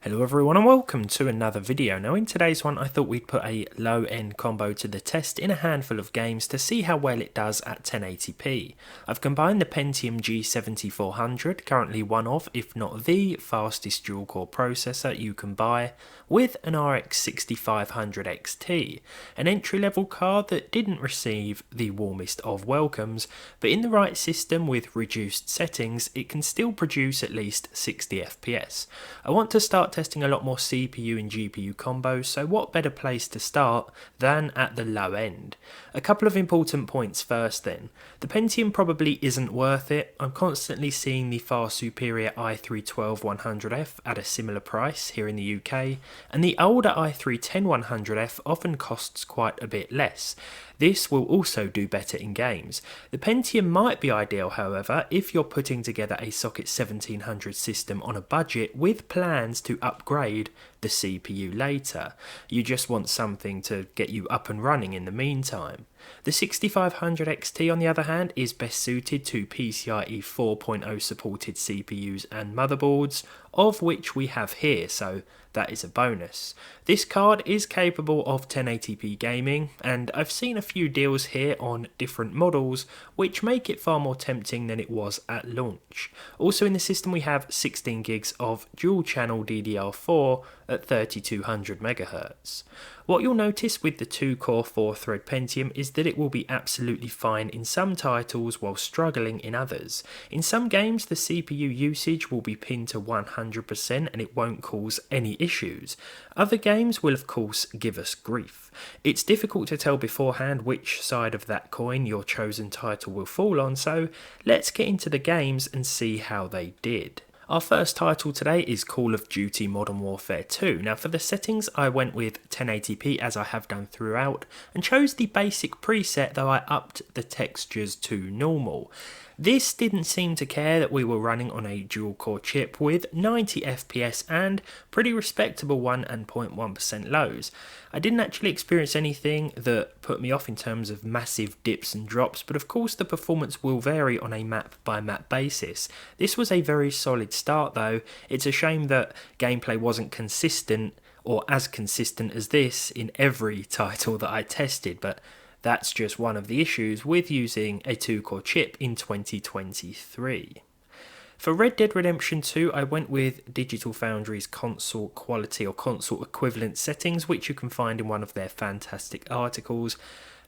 Hello everyone and welcome to another video. Now in today's one I thought we'd put a low end combo to the test in a handful of games to see how well it does at 1080p. I've combined the Pentium G7400, currently one of, if not the fastest dual core processor you can buy, with an RX 6500 XT, an entry level card that didn't receive the warmest of welcomes, but in the right system with reduced settings it can still produce at least 60 FPS. I want to start testing a lot more CPU and GPU combos, so what better place to start than at the low end? A couple of important points first then. The Pentium probably isn't worth it. I'm constantly seeing the far superior i3-12100F at a similar price here in the UK, and the older i3-10100F often costs quite a bit less. This will also do better in games. The Pentium might be ideal, however, if you're putting together a Socket 1700 system on a budget with plans to upgrade the CPU later. You just want something to get you up and running in the meantime. The 6500 XT on the other hand is best suited to PCIe 4.0 supported CPUs and motherboards, of which we have here, so that is a bonus. This card is capable of 1080p gaming, and I've seen a few deals here on different models which make it far more tempting than it was at launch. Also in the system we have 16 gigs of dual channel DDR4 at 3200 MHz. What you'll notice with the 2-core 4-thread Pentium is that it will be absolutely fine in some titles while struggling in others. In some games the CPU usage will be pinned to 100% and it won't cause any issues. Other games will of course give us grief. It's difficult to tell beforehand which side of that coin your chosen title will fall on, so let's get into the games and see how they did. Our first title today is Call of Duty Modern Warfare 2. Now for the settings I went with 1080p as I have done throughout and chose the basic preset, though I upped the textures to normal. This didn't seem to care that we were running on a dual core chip with 90 FPS and pretty respectable 1.1% lows. I didn't actually experience anything that put me off in terms of massive dips and drops, but of course the performance will vary on a map by map basis. This was a very solid start though. It's a shame that gameplay wasn't consistent or as consistent as this in every title that I tested, but that's just one of the issues with using a 2-core chip in 2023. For Red Dead Redemption 2, I went with Digital Foundry's console quality or console equivalent settings, which you can find in one of their fantastic articles.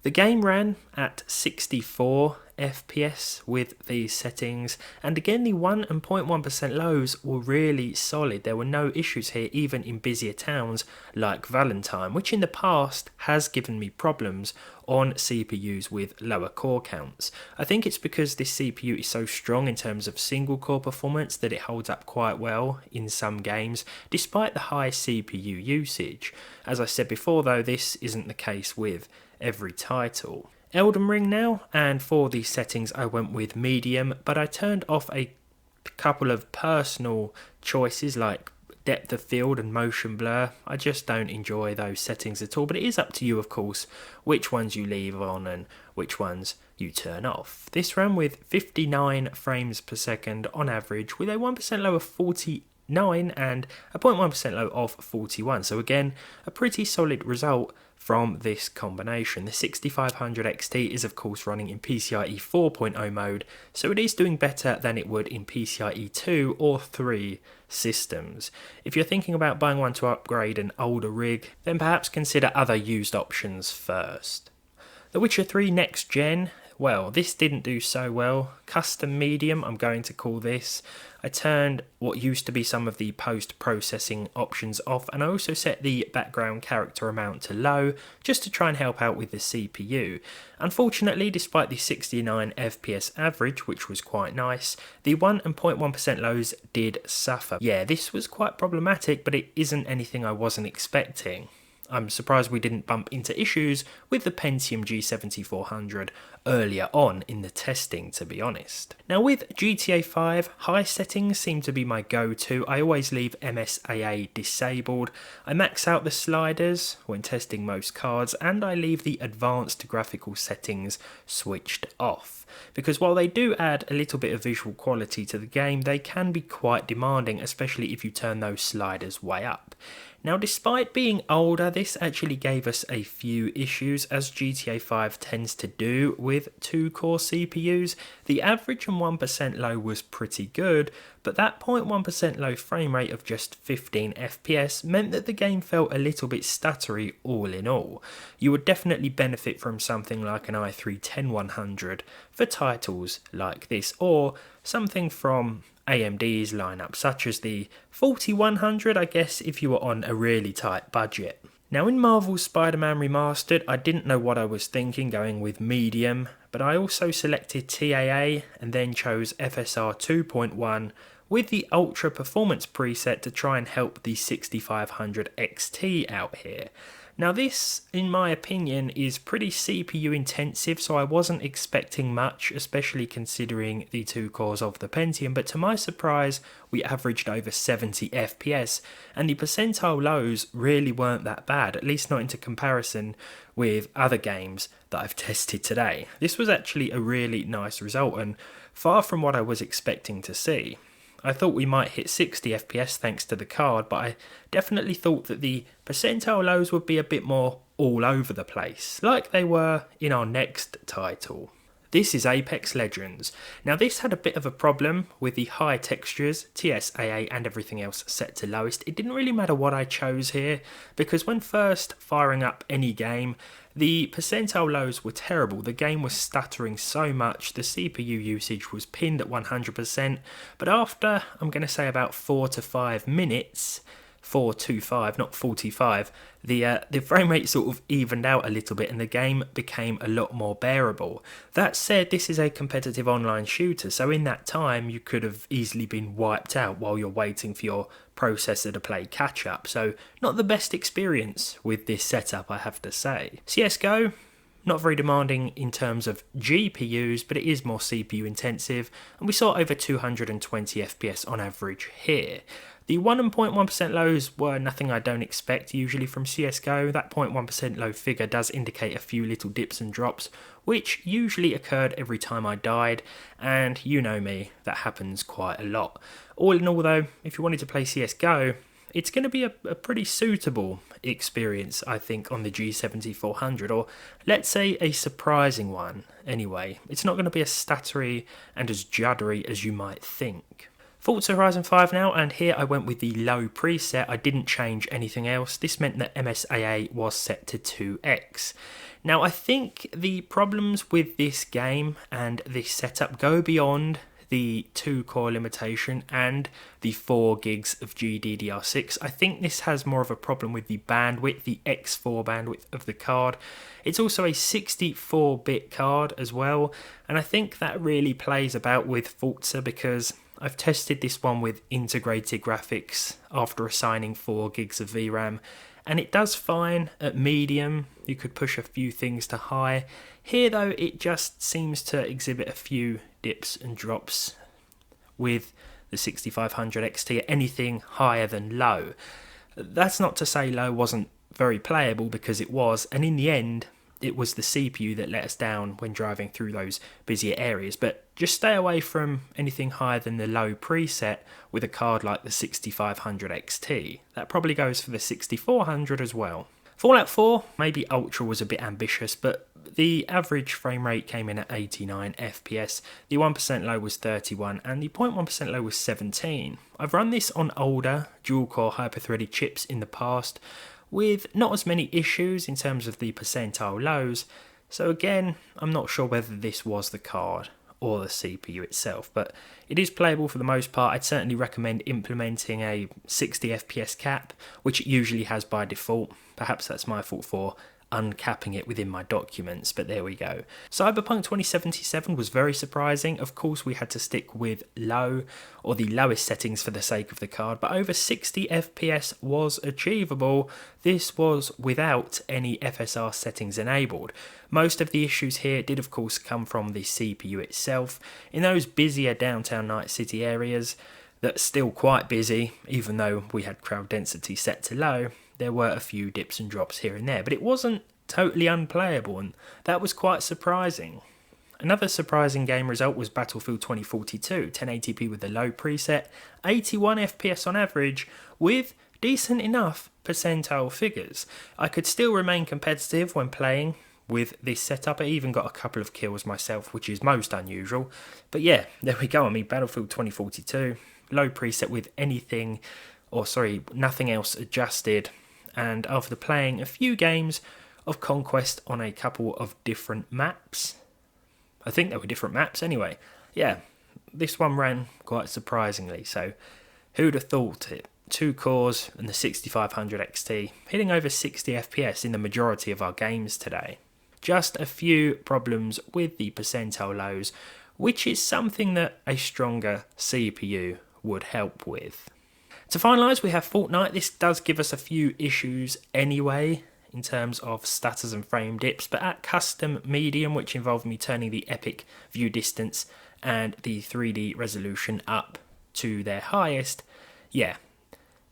The game ran at 64 FPS with these settings, and again the 1.1% lows were really solid. There were no issues here even in busier towns like Valentine, which in the past has given me problems on CPUs with lower core counts. I think it's because this CPU is so strong in terms of single core performance that it holds up quite well in some games despite the high CPU usage. As I said before though, this isn't the case with every title. Elden Ring now, and for the settings I went with medium, but I turned off a couple of personal choices like depth of field and motion blur. I just don't enjoy those settings at all, but it is up to you of course which ones you leave on and which ones you turn off. This ran with 59 frames per second on average with a 1% low of 49 and a 0.1% low of 41, so again a pretty solid result from this combination. The 6500 XT is of course running in PCIe 4.0 mode, so it is doing better than it would in PCIe 2 or 3 systems. If you're thinking about buying one to upgrade an older rig, then perhaps consider other used options first. The Witcher 3 Next Gen, well, this didn't do so well. Custom medium, I'm going to call this. I turned what used to be some of the post-processing options off, and I also set the background character amount to low just to try and help out with the CPU. Unfortunately, despite the 69 FPS average, which was quite nice, the 1.1% lows did suffer. Yeah, this was quite problematic, but it isn't anything I wasn't expecting. I'm surprised we didn't bump into issues with the Pentium G7400 earlier on in the testing, to be honest. Now with GTA 5, high settings seem to be my go-to. I always leave MSAA disabled. I max out the sliders when testing most cards, and I leave the advanced graphical settings switched off. because while they do add a little bit of visual quality to the game, they can be quite demanding, especially if you turn those sliders way up. Now, despite being older, this actually gave us a few issues, as GTA 5 tends to do with 2-core CPUs. The average and 1% low was pretty good, but that 0.1% low frame rate of just 15 FPS meant that the game felt a little bit stuttery all in all. You would definitely benefit from something like an i3-10100 for titles like this, or something from AMD's lineup, such as the 4100, I guess, if you were on a really tight budget. Now, in Marvel's Spider-Man Remastered, I didn't know what I was thinking going with medium, but I also selected TAA and then chose FSR 2.1 with the Ultra Performance preset to try and help the 6500 XT out here. Now, this, in my opinion, is pretty CPU intensive, so I wasn't expecting much, especially considering the 2 cores of the Pentium, but to my surprise, we averaged over 70 FPS, and the percentile lows really weren't that bad, at least not into comparison with other games that I've tested today. This was actually a really nice result, and far from what I was expecting to see. I thought we might hit 60 FPS thanks to the card, but I definitely thought that the percentile lows would be a bit more all over the place, like they were in our next title. This is Apex Legends. Now, this had a bit of a problem with the high textures, TSAA and everything else set to lowest. It didn't really matter what I chose here, because when first firing up any game, the percentile lows were terrible. The game was stuttering so much, the CPU usage was pinned at 100%, but after, I'm going to say about 4 to 5 minutes, 425, not 45, the frame rate sort of evened out a little bit and the game became a lot more bearable. That said, this is a competitive online shooter, so in that time you could have easily been wiped out while you're waiting for your processor to play catch up, so not the best experience with this setup, I have to say. CSGO, not very demanding in terms of GPUs, but it is more CPU intensive, and we saw over 220 FPS on average here. The 1 and 0.1% lows were nothing I don't expect usually from CSGO. That 0.1% low figure does indicate a few little dips and drops, which usually occurred every time I died, and you know me, that happens quite a lot. All in all though, if you wanted to play CSGO, it's going to be a pretty suitable experience, I think, on the G7400, or let's say a surprising one anyway. It's not going to be as stuttery and as juddery as you might think. Forza Horizon 5 now, and here I went with the low preset. I didn't change anything else. This meant that MSAA was set to 2x. Now, I think the problems with this game and this setup go beyond the 2-core limitation and the 4 gigs of GDDR6. I think this has more of a problem with the bandwidth, the X4 bandwidth of the card. It's also a 64-bit card as well, and I think that really plays about with Forza because I've tested this one with integrated graphics after assigning 4 gigs of VRAM, and it does fine at medium. You could push a few things to high. Here though, it just seems to exhibit a few dips and drops with the 6500 XT at anything higher than low. That's not to say low wasn't very playable, because it was, and in the end it was the CPU that let us down when driving through those busier areas, but just stay away from anything higher than the low preset with a card like the 6500 XT. That probably goes for the 6400 as well. Fallout 4, maybe Ultra was a bit ambitious, but the average frame rate came in at 89 FPS, the 1% low was 31, and the 0.1% low was 17. I've run this on older dual-core hyper-threaded chips in the past, with not as many issues in terms of the percentile lows, so again, I'm not sure whether this was the card or the CPU itself, but it is playable for the most part. I'd certainly recommend implementing a 60 FPS cap, which it usually has by default. Perhaps that's my fault for uncapping it within my documents, but there we go. Cyberpunk 2077 was very surprising. Of course, we had to stick with low, or the lowest settings for the sake of the card, but over 60 FPS was achievable. This was without any FSR settings enabled. Most of the issues here did of course come from the CPU itself. In those busier downtown Night City areas, that's still quite busy, even though we had crowd density set to low, there were a few dips and drops here and there, but it wasn't totally unplayable, and that was quite surprising. Another surprising game result was Battlefield 2042, 1080p with the low preset, 81 FPS on average, with decent enough percentile figures. I could still remain competitive when playing with this setup. I even got a couple of kills myself, which is most unusual. But yeah, there we go. I mean, Battlefield 2042, low preset with nothing else adjusted. And after playing a few games of Conquest on a couple of different maps, I think they were different maps anyway. Yeah, this one ran quite surprisingly. So who'd have thought it? 2 cores and the 6500 XT hitting over 60 FPS in the majority of our games today. Just a few problems with the percentile lows, which is something that a stronger CPU would help with. To finalise, we have Fortnite. This does give us a few issues anyway, in terms of stutters and frame dips, but at custom medium, which involved me turning the epic view distance and the 3D resolution up to their highest, yeah,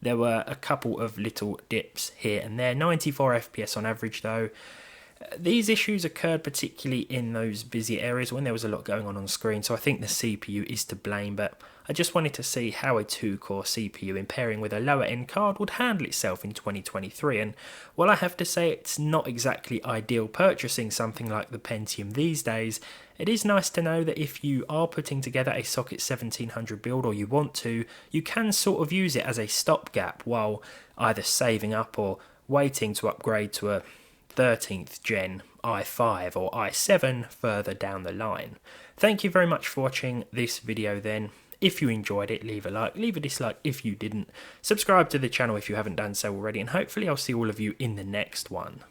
there were a couple of little dips here and there. 94 FPS on average though. These issues occurred particularly in those busy areas when there was a lot going on screen, so I think the CPU is to blame, but I just wanted to see how a 2-core CPU in pairing with a lower end card would handle itself in 2023, and while I have to say it's not exactly ideal purchasing something like the Pentium these days, it is nice to know that if you are putting together a socket 1700 build, or you want to, you can sort of use it as a stopgap while either saving up or waiting to upgrade to a 13th gen i5 or i7 further down the line. Thank you very much for watching this video then. If you enjoyed it, leave a like, leave a dislike if you didn't, subscribe to the channel if you haven't done so already, and hopefully I'll see all of you in the next one.